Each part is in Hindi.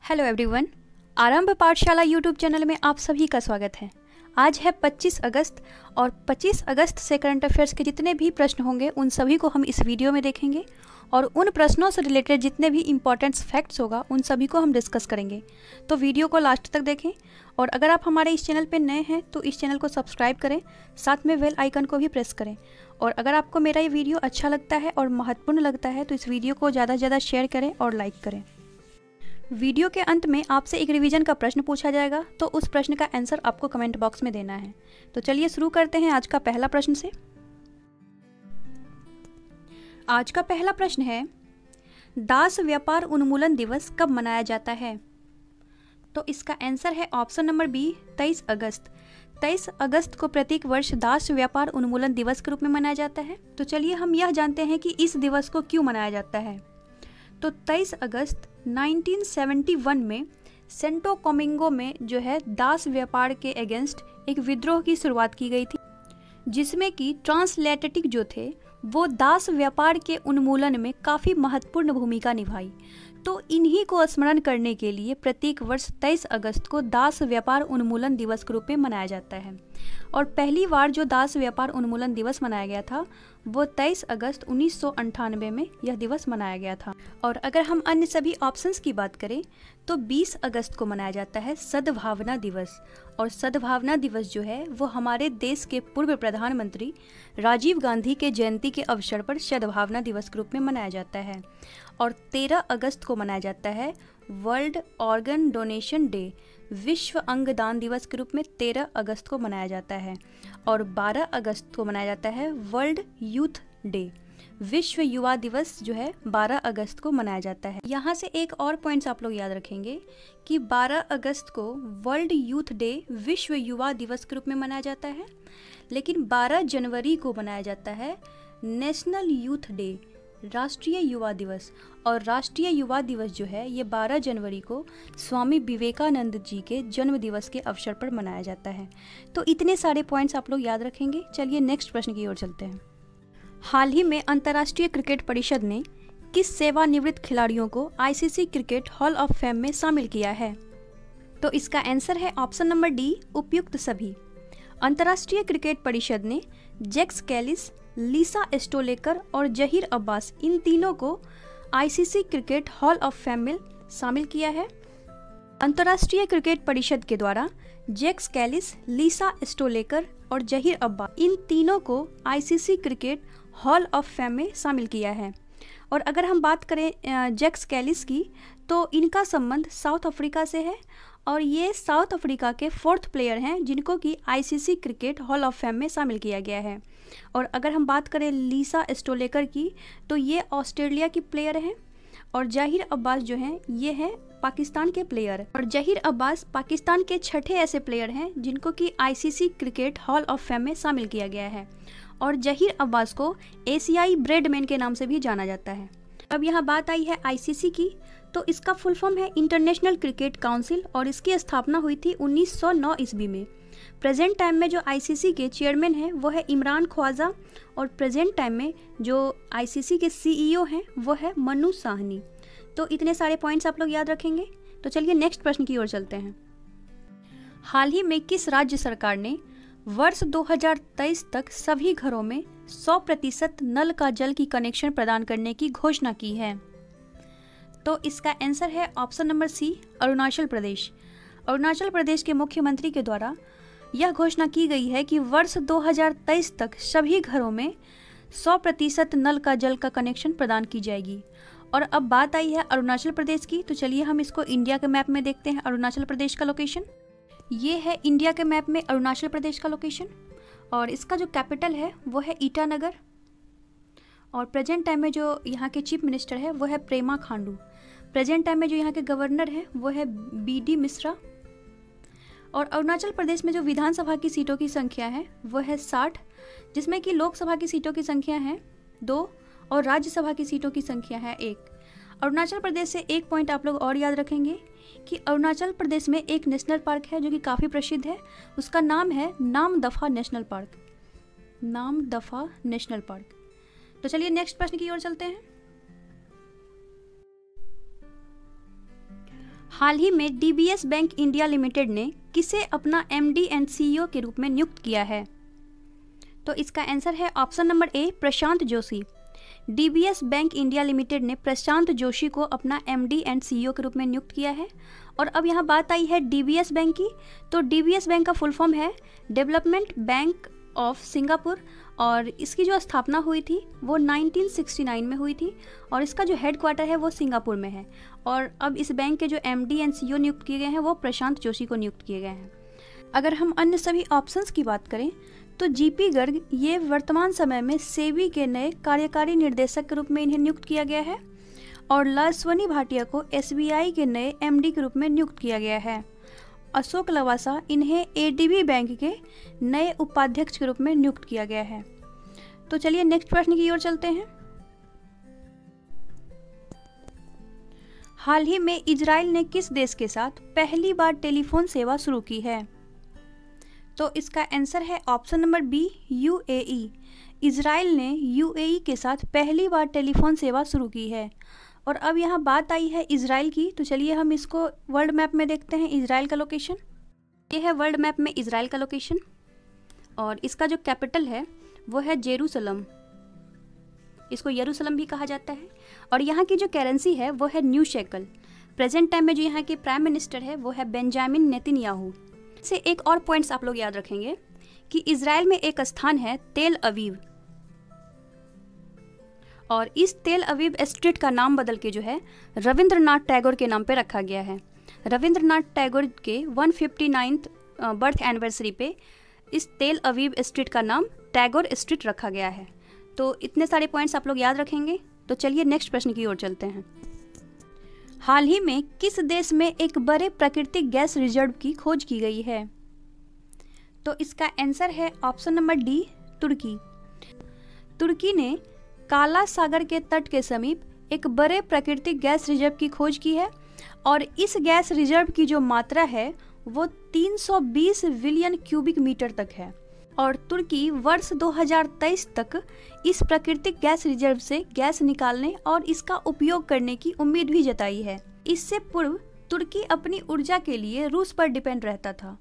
हेलो एवरीवन, आरंभ पाठशाला यूट्यूब चैनल में आप सभी का स्वागत है। आज है 25 अगस्त और 25 अगस्त से करंट अफेयर्स के जितने भी प्रश्न होंगे उन सभी को हम इस वीडियो में देखेंगे और उन प्रश्नों से रिलेटेड जितने भी इंपॉर्टेंट फैक्ट्स होगा उन सभी को हम डिस्कस करेंगे। तो वीडियो को लास्ट तक देखें और अगर आप हमारे इस चैनल पर नए हैं तो इस चैनल को सब्सक्राइब करें, साथ में बेल आइकन को भी प्रेस करें। और अगर आपको मेरा ये वीडियो अच्छा लगता है और महत्वपूर्ण लगता है तो इस वीडियो को ज़्यादा से ज़्यादा शेयर करें और लाइक करें। वीडियो के अंत में आपसे एक रिवीजन का प्रश्न पूछा जाएगा, तो उस प्रश्न का आंसर आपको कमेंट बॉक्स में देना है। तो चलिए शुरू करते हैं आज का पहला प्रश्न से। आज का पहला प्रश्न है, दास व्यापार उन्मूलन दिवस कब मनाया जाता है? तो इसका आंसर है ऑप्शन नंबर बी, 23 अगस्त। 23 अगस्त को प्रत्येक वर्ष दास व्यापार उन्मूलन दिवस के रूप में मनाया जाता है। तो चलिए हम यह जानते हैं कि इस दिवस को क्यों मनाया जाता है। तो 23 अगस्त 1971 में सेंटो कोमिंगो में जो है दास व्यापार के अगेंस्ट एक विद्रोह की शुरुआत की गई थी, जिसमें कि ट्रांसएटलांटिक जो थे वो दास व्यापार के उन्मूलन में काफ़ी महत्वपूर्ण भूमिका निभाई। तो इन्हीं को स्मरण करने के लिए प्रत्येक वर्ष 23 अगस्त को दास व्यापार उन्मूलन दिवस के रूप में मनाया जाता है। और पहली बार जो दास व्यापार उन्मूलन दिवस मनाया गया था वो 23 अगस्त 1998 में यह दिवस मनाया गया था। और अगर हम अन्य सभी ऑप्शंस की बात करें तो 20 अगस्त को मनाया जाता है सद्भावना दिवस। और सद्भावना दिवस जो है वो हमारे देश के पूर्व प्रधानमंत्री राजीव गांधी के जयंती के अवसर पर सद्भावना दिवस के रूप में मनाया जाता है। और 13 अगस्त को मनाया जाता है वर्ल्ड ऑर्गन डोनेशन डे, विश्व अंगदान दिवस के रूप में 13 अगस्त को मनाया जाता है। और 12 अगस्त को मनाया जाता है वर्ल्ड यूथ डे, विश्व युवा दिवस जो है 12 अगस्त को मनाया जाता है। यहाँ से एक और पॉइंट्स आप लोग याद रखेंगे कि 12 अगस्त को वर्ल्ड यूथ डे विश्व युवा दिवस के रूप में मनाया जाता है, लेकिन 12 जनवरी को मनाया जाता है नेशनल यूथ डे, राष्ट्रीय युवा दिवस। और राष्ट्रीय युवा दिवस जो है ये 12 जनवरी को स्वामी विवेकानंद जी के जन्म दिवस के अवसर पर मनाया जाता है। तो इतने सारे पॉइंट्स आप लोग याद रखेंगे। चलिए नेक्स्ट प्रश्न की ओर चलते हैं। हाल ही में अंतर्राष्ट्रीय क्रिकेट परिषद ने किस सेवानिवृत्त खिलाड़ियों को ICC cricket hall of fame में शामिल किया है? तो इसका आंसर है ऑप्शन नंबर डी, उपयुक्त सभी। अंतर्राष्ट्रीय क्रिकेट परिषद ने जैक्स कैलिस, लीसा एस्टोलेकर और जहीर अब्बास, इन तीनों को ICC cricket hall of fame में शामिल किया है। अंतर्राष्ट्रीय क्रिकेट परिषद के द्वारा जैक्स कैलिस, लीसा एस्टोलेकर और जहीर अब्बास, इन तीनों को ICC cricket hall of fame में शामिल किया है। और अगर हम बात करें जैक्स कैलिस की, तो इनका संबंध साउथ अफ्रीका से है और ये साउथ अफ्रीका के 4th प्लेयर हैं जिनको कि ICC cricket hall of fame में शामिल किया गया है। और अगर हम बात करें लीसा एस्टोलेकर की, तो ये ऑस्ट्रेलिया की प्लेयर हैं। और जहीर अब्बास जो हैं ये हैं पाकिस्तान के प्लेयर। और जहीर अब्बास पाकिस्तान के 6ठे ऐसे प्लेयर हैं जिनको कि ICC cricket hall of fame में शामिल किया गया है। और जहीर अब्बास को एशियाई ब्रेडमैन के नाम से भी जाना जाता है। अब यहाँ बात आई है आईसीसी की, तो इसका फुल फॉर्म है इंटरनेशनल क्रिकेट काउंसिल और इसकी स्थापना हुई थी 1909 ईस्वी में। प्रेजेंट टाइम में जो आईसीसी के चेयरमैन हैं वो है इमरान ख्वाजा और प्रेजेंट टाइम में जो आईसीसी के सीईओ हैं वो है मनु साहनी। तो इतने सारे पॉइंट्स आप लोग याद रखेंगे। तो चलिए नेक्स्ट प्रश्न की ओर चलते हैं। हाल ही में किस राज्य सरकार ने वर्ष 2023 तक सभी घरों में 100% नल का जल की कनेक्शन प्रदान करने की घोषणा की है? तो इसका आंसर है option number C, Arunachal Pradesh. Arunachal Pradesh के मुख्यमंत्री के द्वारा यह घोषणा की गई है कि वर्ष 2023 तक सभी घरों में 100% नल का जल का कनेक्शन प्रदान की जाएगी। और अब बात आई है अरुणाचल प्रदेश की, तो चलिए हम इसको इंडिया के मैप में देखते हैं। अरुणाचल प्रदेश का लोकेशन ये है इंडिया के मैप में अरुणाचल प्रदेश का लोकेशन। और इसका जो कैपिटल है वो है ईटानगर। और प्रेजेंट टाइम में जो यहाँ के चीफ मिनिस्टर है वो है प्रेमा खांडू। प्रेजेंट टाइम में जो यहाँ के गवर्नर है वो है बीडी मिश्रा। और अरुणाचल प्रदेश में जो विधानसभा की सीटों की संख्या है वो है 60, जिसमें कि लोकसभा की सीटों की संख्या है 2 और राज्यसभा की सीटों की संख्या है 1। अरुणाचल प्रदेश से एक पॉइंट आप लोग और याद रखेंगे कि अरुणाचल प्रदेश में एक नेशनल पार्क है जो कि काफ़ी प्रसिद्ध है, उसका नाम है Namdapha national park. Namdapha national park. तो चलिए नेक्स्ट प्रश्न की ओर चलते हैं। हाल ही में डीबीएस बैंक इंडिया लिमिटेड ने किसे अपना एमडी एंड सीईओ के रूप में नियुक्त किया है? तो इसका आंसर है ऑप्शन नंबर ए, प्रशांत Joshi. DBS bank India limited ने प्रशांत जोशी को अपना एमडी एंड सीईओ के रूप में नियुक्त किया है। और अब यहाँ बात आई है डीबीएस बैंक की, तो डीबीएस बैंक का फुल फॉर्म है डेवलपमेंट बैंक ऑफ सिंगापुर, और इसकी जो स्थापना हुई थी वो 1969 में हुई थी, और इसका जो हेडक्वार्टर है वो सिंगापुर में है। और अब इस बैंक के जो एमडी एंड सीईओ नियुक्त किए गए हैं वो प्रशांत जोशी को नियुक्त किए गए हैं। अगर हम अन्य सभी ऑप्शंस की बात करें तो जीपी गर्ग ये वर्तमान समय में सेबी के नए कार्यकारी निर्देशक के रूप में इन्हें नियुक्त किया गया है, और लासवनी भाटिया को एसबीआई के नए एमडी के रूप में नियुक्त किया गया है। अशोक लवासा इन्हें एडीबी बैंक के नए उपाध्यक्ष के रूप में नियुक्त किया गया है। तो चलिए नेक्स्ट प्रश्न की ओर चलते हैं। हाल ही में इजराइल ने किस देश के साथ पहली बार टेलीफोन सेवा शुरू की है? तो इसका आंसर है option number B, UAE. Israel ने यूएई के साथ पहली बार टेलीफोन सेवा शुरू की है। और अब यहाँ बात आई है इजराइल की, तो चलिए हम इसको वर्ल्ड मैप में देखते हैं। इजराइल का लोकेशन ये है वर्ल्ड मैप में इजराइल का लोकेशन, और इसका जो कैपिटल है वो है जेरूसलम, इसको यरूशलेम भी कहा जाता है। और यहाँ की जो करेंसी है वो है न्यू शेकल। प्रेजेंट टाइम में जो यहाँ के प्राइम मिनिस्टर है वो है बेंजामिन नेतन्याहू। से एक और पॉइंट्स आप लोग याद रखेंगे कि इजराइल में एक स्थान है तेल अवीव, और इस तेल अवीव स्ट्रीट का नाम बदल के जो है रविंद्रनाथ टैगोर के नाम पे रखा गया है। रविंद्रनाथ टैगोर के 159th बर्थ एनिवर्सरी पे इस तेल अवीव स्ट्रीट का नाम टैगोर स्ट्रीट रखा गया है। तो इतने सारे पॉइंट्स आप लोग याद रखेंगे। तो चलिए नेक्स्ट प्रश्न की ओर चलते हैं। हाल ही में किस देश में एक बड़े प्राकृतिक गैस रिजर्व की खोज की गई है? तो इसका आंसर है ऑप्शन नंबर डी, तुर्की। तुर्की ने काला सागर के तट के समीप एक बड़े प्राकृतिक गैस रिजर्व की खोज की है, और इस गैस रिजर्व की जो मात्रा है वो 320 बिलियन क्यूबिक मीटर तक है। और तुर्की वर्ष 2023 तक इस प्राकृतिक गैस रिजर्व से गैस निकालने और इसका उपयोग करने की उम्मीद भी जताई है। इससे पूर्व तुर्की अपनी ऊर्जा के लिए रूस पर डिपेंड रहता था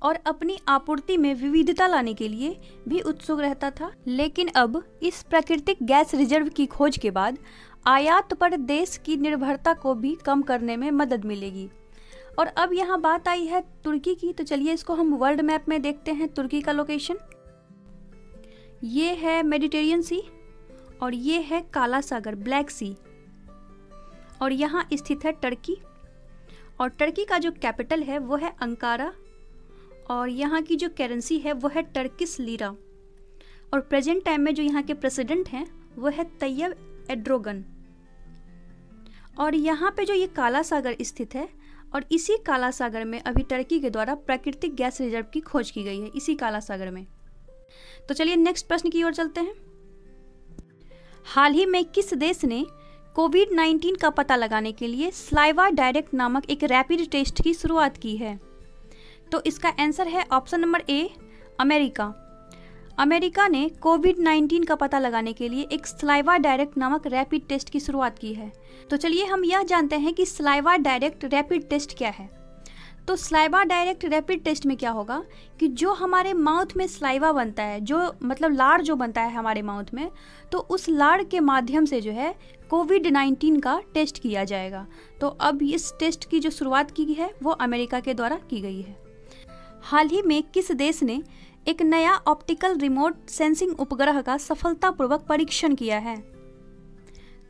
और अपनी आपूर्ति में विविधता लाने के लिए भी उत्सुक रहता था, लेकिन अब इस प्राकृतिक गैस रिजर्व की खोज के बाद आयात पर देश की निर्भरता को भी कम करने में मदद मिलेगी। और अब यहाँ बात आई है तुर्की की, तो चलिए इसको हम वर्ल्ड मैप में देखते हैं। तुर्की का लोकेशन ये है मेडिटेरियन सी, और ये है काला सागर ब्लैक सी, और यहाँ स्थित है टर्की। और टर्की का जो कैपिटल है वो है अंकारा, और यहाँ की जो करेंसी है वो है टर्किश लीरा। और प्रेजेंट टाइम में जो यहाँ के प्रेसिडेंट हैं वो है तैयब एर्दोगन। और यहाँ पे जो ये काला सागर स्थित है, और इसी काला सागर में अभी टर्की के द्वारा प्राकृतिक गैस रिजर्व की खोज की गई है, इसी काला सागर में। तो चलिए नेक्स्ट प्रश्न की ओर चलते हैं। हाल ही में किस देश ने कोविड-19 का पता लगाने के लिए सलाइवा डायरेक्ट नामक एक रैपिड टेस्ट की शुरुआत की है? तो इसका आंसर है ऑप्शन नंबर ए, अमेरिका। अमेरिका ने कोविड-19 का पता लगाने के लिए एक सलाइवा डायरेक्ट नामक रैपिड टेस्ट की शुरुआत की है। तो चलिए हम यह जानते हैं कि सलाइवा डायरेक्ट रैपिड टेस्ट क्या है। तो सलाइवा डायरेक्ट रैपिड टेस्ट में क्या होगा कि जो हमारे माउथ में सलाइवा बनता है, जो मतलब लार जो बनता है हमारे माउथ में, तो उस लार के माध्यम से जो है कोविड-19 का टेस्ट किया जाएगा। तो अब इस टेस्ट की जो शुरुआत की गई है वो अमेरिका के द्वारा की गई है। हाल ही में किस देश ने एक नया ऑप्टिकल रिमोट सेंसिंग उपग्रह का सफलतापूर्वक परीक्षण किया है?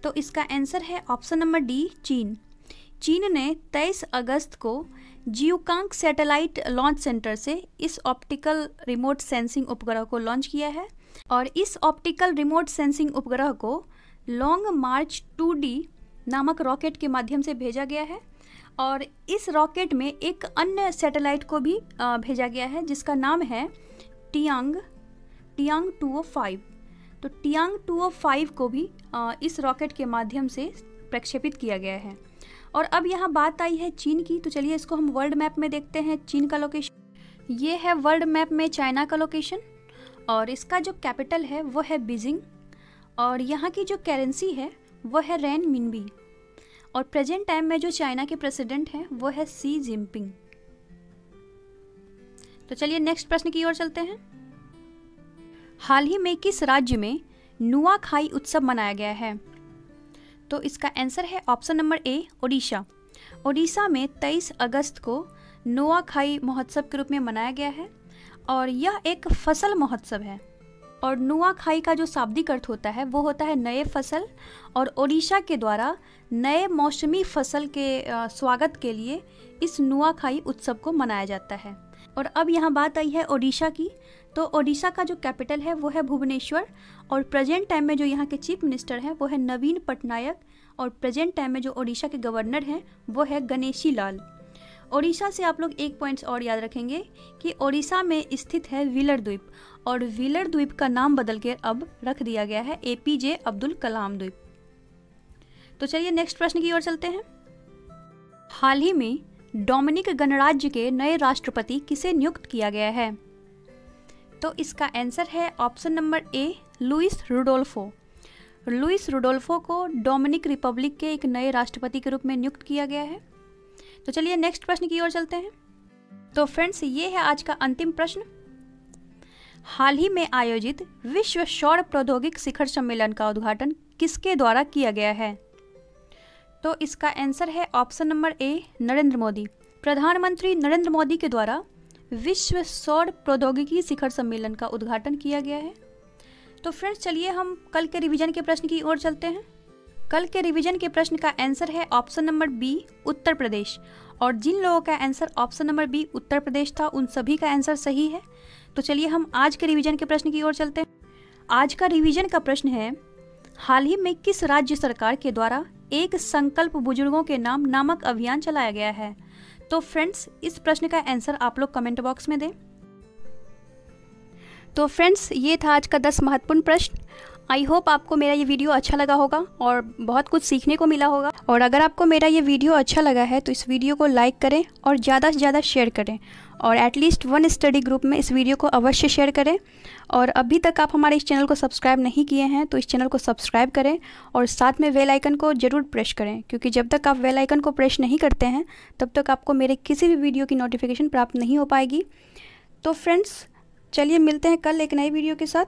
तो इसका आंसर है ऑप्शन नंबर डी, चीन। चीन ने 23 अगस्त को जियोकांग सैटेलाइट लॉन्च सेंटर से इस ऑप्टिकल रिमोट सेंसिंग उपग्रह को लॉन्च किया है, और इस ऑप्टिकल रिमोट सेंसिंग उपग्रह को लॉन्ग मार्च 2D नामक रॉकेट के माध्यम से भेजा गया है। और इस रॉकेट में एक अन्य सैटेलाइट को भी भेजा गया है जिसका नाम है टियांग 205। तो टियांग 205 को भी इस रॉकेट के माध्यम से प्रक्षेपित किया गया है। और अब यहाँ बात आई है चीन की, तो चलिए इसको हम वर्ल्ड मैप में देखते हैं। चीन का लोकेशन ये है वर्ल्ड मैप में चाइना का लोकेशन, और इसका जो कैपिटल है वो है बीजिंग, और यहाँ की जो करेंसी है वो है रेन मिनबी। और प्रेजेंट टाइम में जो चाइना के प्रेसिडेंट हैं वो है शी जिनपिंग। तो चलिए नेक्स्ट प्रश्न की ओर चलते हैं। हाल ही में किस राज्य में नुआखाई उत्सव मनाया गया है? तो इसका आंसर है ऑप्शन नंबर ए, ओडिशा। ओडिशा में 23 अगस्त को नुआखाई महोत्सव के रूप में मनाया गया है और यह एक फसल महोत्सव है। और नुआखाई का जो शाब्दिक अर्थ होता है वो होता है नए फसल, और ओडिशा के द्वारा नए मौसमी फसल के स्वागत के लिए इस नुआखाई उत्सव को मनाया जाता है। और अब यहाँ बात आई है ओडिशा की। तो ओडिशा का जो कैपिटल है वो है भुवनेश्वर, और प्रेजेंट टाइम में जो यहाँ के चीफ मिनिस्टर हैं वो है नवीन पटनायक, और प्रेजेंट टाइम में जो ओडिशा के गवर्नर हैं वो है गणेशी लाल। ओडिशा से आप लोग एक पॉइंट्स और याद रखेंगे कि ओडिशा में स्थित है व्हीलर द्वीप, और व्हीलर द्वीप का नाम बदल के अब रख दिया गया है APJ अब्दुल कलाम द्वीप। तो चलिए नेक्स्ट प्रश्न की ओर चलते हैं। हाल ही में डोमिनिक गणराज्य के नए राष्ट्रपति किसे नियुक्त किया गया है? तो इसका आंसर है option number A, Luis Rudolfo. Luis Rudolfo को डोमिनिक रिपब्लिक के एक नए राष्ट्रपति के रूप में नियुक्त किया गया है। तो चलिए नेक्स्ट प्रश्न की ओर चलते हैं। तो फ्रेंड्स, ये है आज का अंतिम प्रश्न। हाल ही में आयोजित विश्व सौर प्रौद्योगिकी शिखर सम्मेलन का उद्घाटन किसके द्वारा किया गया है? तो इसका आंसर है ऑप्शन नंबर ए, नरेंद्र मोदी। प्रधानमंत्री नरेंद्र मोदी के द्वारा विश्व सौर प्रौद्योगिकी शिखर सम्मेलन का उद्घाटन किया गया है। तो फ्रेंड्स, चलिए हम कल के रिवीजन के प्रश्न की ओर चलते हैं। कल के रिवीजन के प्रश्न का आंसर है option number B, Uttar Pradesh. और जिन लोगों का answer option number B Uttar Pradesh था उन सभी का आंसर सही है। तो चलिए हम आज के रिवीजन के प्रश्न की ओर चलते हैं। आज का रिवीजन का प्रश्न है, हाल ही में किस राज्य सरकार के द्वारा एक संकल्प बुजुर्गों के नाम नामक अभियान चलाया गया है? तो फ्रेंड्स, इस प्रश्न का आंसर आप लोग कमेंट बॉक्स में दें। तो फ्रेंड्स, ये था आज का 10 महत्वपूर्ण प्रश्न। आई होप आपको मेरा ये वीडियो अच्छा लगा होगा और बहुत कुछ सीखने को मिला होगा। और अगर आपको मेरा ये वीडियो अच्छा लगा है तो इस वीडियो को लाइक करें और ज़्यादा से ज़्यादा शेयर करें, और एटलीस्ट 1 स्टडी ग्रुप में इस वीडियो को अवश्य शेयर करें। और अभी तक आप हमारे इस चैनल को सब्सक्राइब नहीं किए हैं तो इस चैनल को सब्सक्राइब करें और साथ में बेल आइकन को ज़रूर प्रेस करें, क्योंकि जब तक आप बेल आइकन को प्रेस नहीं करते हैं तब तक आपको मेरे किसी भी वीडियो की नोटिफिकेशन प्राप्त नहीं हो पाएगी। तो फ्रेंड्स, चलिए मिलते हैं कल एक नई वीडियो के साथ।